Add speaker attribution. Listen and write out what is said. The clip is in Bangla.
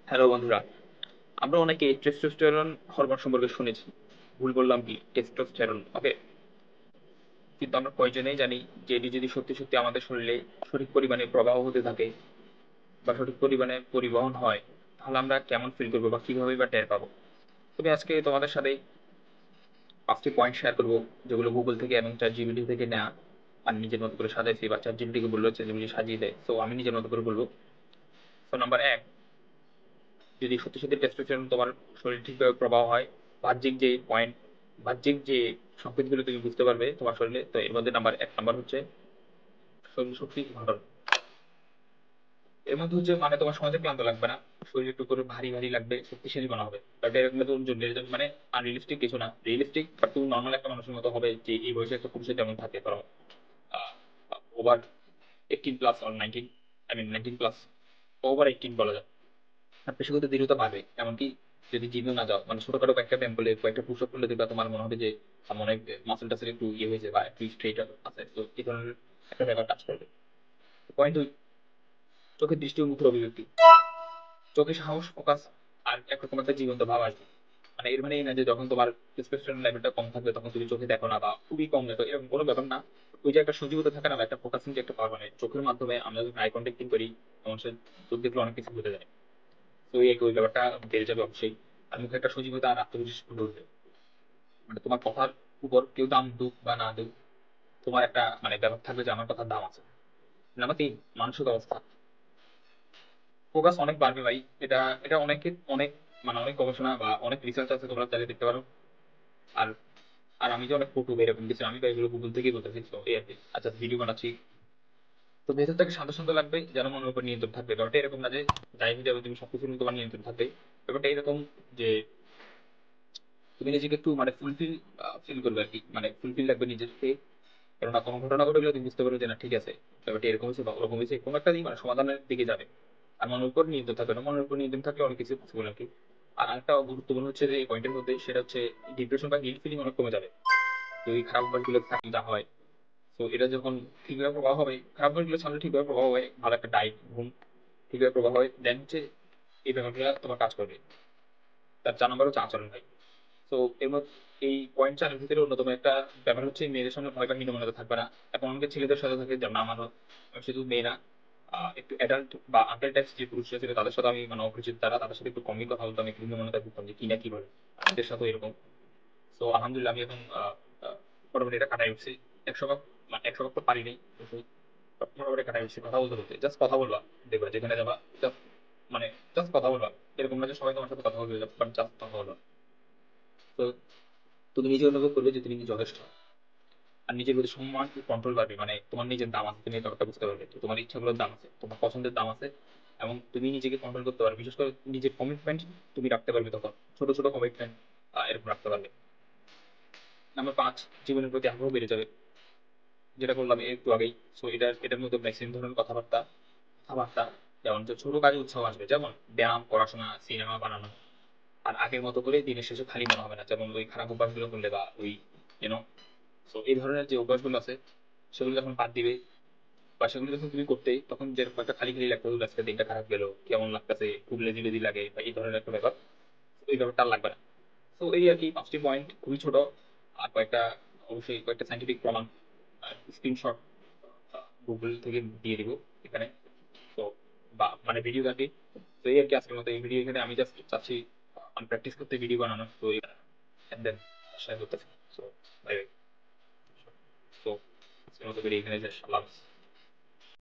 Speaker 1: হ্যালো বন্ধুরা, আমরা অনেকে টেস্টোস্টেরন হরমোন সম্পর্কে শুনেছি। ভুল বললাম কি? টেস্টোস্টেরন, ওকে। কিন্তু আমরা কয়জনেই জানি যে এটি যদি সত্যি সত্যি আমাদের শরীরে সঠিক পরিমাণে প্রবাহ হতে থাকে বা সঠিক পরিমাণে পরিবহন হয়, তাহলে আমরা কেমন ফিল করবো বা কিভাবে বা টের পাবো। তুমি আজকে তোমাদের সাথে 5টি পয়েন্ট শেয়ার করবো, যেগুলো গুগল থেকে এবং চ্যাট জিপিটি থেকে নেওয়া। আর নিজের মতো করে সাজাইছি, বা চ্যাট জিপিটিকে বললো চ্যাট জিপিটি সাজিয়ে দেয়, তো আমি নিজের মতো করে বলবো। তো নাম্বার 1, যদি সত্যি সত্যি টেস্টোস্টেরন তোমার শরীরে ঠিকভাবে প্রবাহ হয়, বাহ্যিক যে পয়েন্ট, বাহ্যিক যে সংকেতগুলো তুমি বুঝতে পারবে তোমার শরীরে, তো এর মধ্যে নাম্বার 1 হচ্ছে শরীর শক্তি বাড়ানো। এর মধ্যে হচ্ছে মানে তোমার সহজে ক্লান্ত লাগবে না, শরীর একটু করে ভারী ভারী লাগবে, শক্তিশালী মনে হবে। বাট এর মধ্যে মানে আনরিয়েলিস্টিক কিছু না, রিয়েলিস্টিক বাট তুমি নর্মাল একটা মানুষের মতো হবে, যে এই বয়সে একটা পুরুষের যেমন থাকে, ধরো over 18 plus or 19, I mean 19 plus, over 18 বলা যায়। আর পেশিগত দৃঢ়তা বাড়বে, এমনকি যদি জিমে না যাও, মানে ছোটখাটো কয়েকটা ব্যায়াম করলে, কয়েকটা পুশ আপ করলে দেখবা তোমার মনে হবে যে আমার অনেক মাসেল টাসেল একটু ইয়ে হয়েছে বা একটু স্ট্রেট আছে, তো এই ধরনের একটা ব্যাপার কাজ করবে। পয়েন্ট 2, চোখের দৃষ্টি ও মুখের অভিব্যক্তি। চোখে সাহস, ফোকাস আর একরকম একটা জীবন্ত ভাব আসবে। মানে এর মানে এই না যে যখন তোমার টেস্টোস্টেরন লেভেলটা কম থাকবে তখন তুমি চোখে দেখো না বা খুবই কম দেখো, এরকম কোনো ব্যাপার না। ওই যে একটা সজীবতা থাকে না, বা একটা ফোকাসিং যে একটা পাওয়ার, মানে চোখের মাধ্যমে আমরা যখন আই কন্ট্যাক্টিং করি, তখন সে চোখ দেখলে অনেক কিছু বোঝা যায়। তো এই ওই ব্যাপারটা বেড়ে যাবে অবশ্যই। আর মুখে একটা সজীবতা আর আত্মবিশ্বাস ফুটে উঠবে। মানে তোমার কথার উপর কেউ দাম দুক বা না দুক, তোমার একটা মানে ব্যাপার থাকবে যে আমার কথার দাম আছে। নাম্বার 3, মানসিক অবস্থা। ফোকাস অনেক বাড়বে ভাই। এটা এটা অনেক মানে অনেক গবেষণা বা অনেক রিসার্চ আছে, তোমরা চালিয়ে দেখতে পারো। আর আর আমি যে অনেক ফটো এরকম কিছু, আমি তো এগুলো গুগল থেকেই বলতেছি, তো এই আর কি। আচ্ছা, ভিডিও বানাচ্ছি, তো ভেতর থেকে শান্ত শান্ত লাগবে, যেন মনের উপর নিয়ন্ত্রণ থাকবে। ব্যাপারটা এরকম না যে যাই হয়ে যাবে তুমি সবকিছুর উপর তোমার নিয়ন্ত্রণ থাকবে। ব্যাপারটা এরকম যে তুমি নিজেকে একটু মানে ফুলফিল ফিল করবে আর কি, মানে ফুলফিল লাগবে নিজেকে। কেননা কোনো ঘটনা ঘটে গেলে তুমি বুঝতে পারবে যে না ঠিক আছে, ব্যাপারটা এরকম হয়েছে বা ওরকম হয়েছে, কোনো একটা দিক মানে সমাধানের দিকে যাবে। আর মনের উপর নিয়ন্ত্রণ থাকবে না, মনের উপর নিয়ন্ত্রণ থাকলে অনেক কিছু পসিবল আর কি। আর একটা গুরুত্বপূর্ণ হচ্ছে যে এই পয়েন্টের মধ্যে, সেটা হচ্ছে ডিপ্রেশন বা গিল্ট ফিলিং অনেক কমে যাবে। তো এই খারাপ অভ্যাসগুলো থাকলে যা হয়, তো এটা যখন ঠিকভাবে প্রভাব হবে, খারাপ অভ্যাসগুলো সামনে ঠিকভাবে প্রভাব হয়, ভালো একটা ডায়েট, ঘুম ঠিকভাবে প্রভাব হয়, দেন হচ্ছে এই ব্যাপারগুলো তোমার কাজ করবে। তার 4 নম্বর হচ্ছে আচরণ ভাই। তো এর মধ্যে এই পয়েন্ট 4-এর ভিতরে অন্যতম একটা ব্যাপার হচ্ছে মেয়েদের সামনে ভয় বা হীনমন্যতা থাকবে না। এখন অনেকে ছেলেদের সাথে থাকে, যেমন আমারও, শুধু মেয়েরা, একটু অ্যাডাল্ট বা আঙ্কেল টাইপস যে পুরুষরা ছিল তাদের সাথে আমি মানে অপরিচিত, তাদের সাথে একটু কমই কথা বলতাম, একটু হীনমন্যতা করতাম যে কি না কি বলে। এদের সাথেও এরকম। তো আলহামদুলিল্লাহ আমি এখন মোটামুটি এটা কাটাই উঠছি। 100 ভাগ, মানে 100 ভাগ তো পারি নাই, কিন্তু মোটামুটি কাটাই উঠছি। কথা বলতে বলতে জাস্ট কথা বলবা, দেখবা যেখানে যাবা জাস্ট মানে জাস্ট কথা বলবা। এরকম না যে সবাই তোমার সাথে কথা বলবে, বাট জাস্ট কথা বলবা। তো তুমি নিজে অনুভব করবে যে তুমি নিজে যথেষ্ট। আর নিজের প্রতি সম্মান ও কন্ট্রোল পাবে, মানে তোমার নিজের দাম আছে, তুমি এই ব্যাপারটা বুঝতে পারবে। তো তোমার ইচ্ছাগুলোর দাম আছে, তোমার পছন্দের দাম আছে, এবং তুমি নিজেকে কন্ট্রোল করতে পারবে। বিশেষ করে নিজের কমিটমেন্ট তুমি রাখতে পারবে তখন, ছোট ছোট কমিটমেন্ট এরকম রাখতে পারবে। নাম্বার 5, জীবনের প্রতি আগ্রহ বেড়ে যাবে, যেটা বললাম একটু আগেই। সো এটার মধ্যে ম্যাক্সিমাম ধরনের কথাবার্তা কথাবার্তা, যেমন যে ছোট কাজে উৎসাহ আসবে, যেমন ব্যায়াম, পড়াশোনা, সিনেমা বানানো। আর আগের মতো করে দিনের শেষে খালি মনে হবে না, যেমন ওই খারাপ অভ্যাসগুলো করলে বা ওই ইউনো। সো এই ধরনের যে অভ্যাসগুলো আছে, সেগুলো যখন বাদ দিবে বা সেগুলো যখন তুমি করতে, তখন যেরকম একটা খালি খালি লাগতো, আজকে দিনটা খারাপ গেল, কেমন লাগতেছে, খুব লেজি লেজি লাগে বা এই ধরনের একটা ব্যাপার, তো এই ব্যাপারটা আর লাগবে না। তো এই আর কি 5টি পয়েন্ট, খুবই ছোট। আর কয়েকটা, অবশ্যই কয়েকটা সাইন্টিফিক প্রমাণ স্ক্রিনশট গুগল থেকে দিয়ে দিব এখানে। তো বা মানে ভিডিও আর কি। তো এই আর কি আজকের মতো এই ভিডিও এখানে, আমি জাস্ট চাচ্ছি মানে প্র্যাকটিস করতে ভিডিও বানানো, তো and then শেয়ার করতেছি। So bye bye. তো আজকের মতো ভিডিও এখানে শেষ, আল্লাহ হাফেজ।